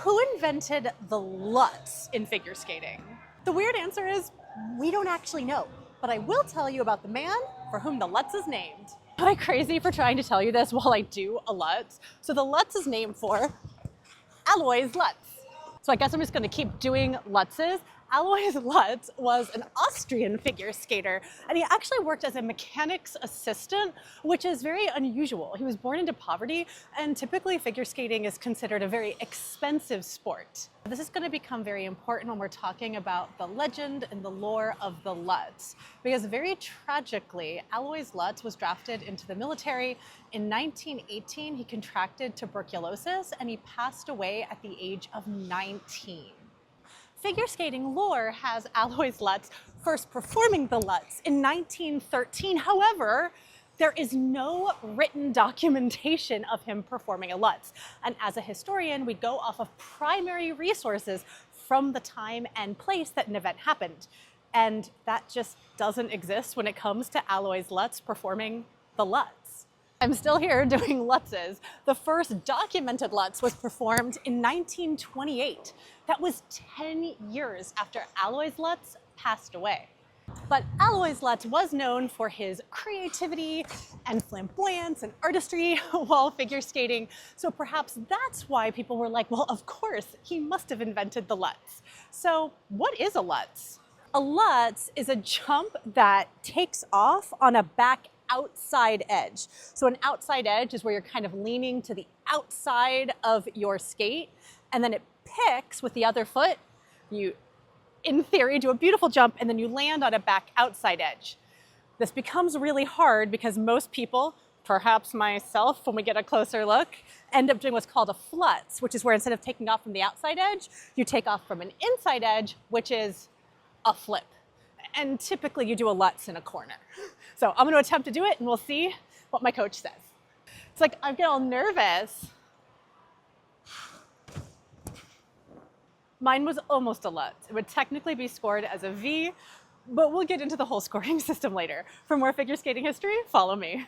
Who invented the Lutz in figure skating? The weird answer is we don't actually know, but I will tell you about the man for whom the Lutz is named. Am I crazy for trying to tell you this while I do a Lutz? So the Lutz is named for Alois Lutz. So I guess I'm just gonna keep doing Lutzes. Alois Lutz was an Austrian figure skater, and he actually worked as a mechanic's assistant, which is very unusual. He was born into poverty, and typically figure skating is considered a very expensive sport. This is going to become very important when we're talking about the legend and the lore of the Lutz, because very tragically, Alois Lutz was drafted into the military. In 1918, he contracted tuberculosis, and he passed away at the age of 19. Figure skating lore has Alois Lutz first performing the Lutz in 1913. However, there is no written documentation of him performing a Lutz. And as a historian, we go off of primary resources from the time and place that an event happened. And that just doesn't exist when it comes to Alois Lutz performing the Lutz. I'm still here doing Lutzes. The first documented Lutz was performed in 1928. That was 10 years after Alois Lutz passed away. But Alois Lutz was known for his creativity and flamboyance and artistry while figure skating. So perhaps that's why people were like, well, of course, he must have invented the Lutz. So what is a Lutz? A Lutz is a jump that takes off on a back outside edge. So an outside edge is where you're kind of leaning to the outside of your skate, and then it picks with the other foot. You, in theory, do a beautiful jump, and then you land on a back outside edge. This becomes really hard because most people, perhaps myself when we get a closer look, end up doing what's called a flutz, which is where instead of taking off from the outside edge, you take off from an inside edge, which is a flip. And typically you do a Lutz in a corner. So I'm gonna attempt to do it and we'll see what my coach says. It's like, I get all nervous. Mine was almost a Lutz. It would technically be scored as a V, but we'll get into the whole scoring system later. For more figure skating history, follow me.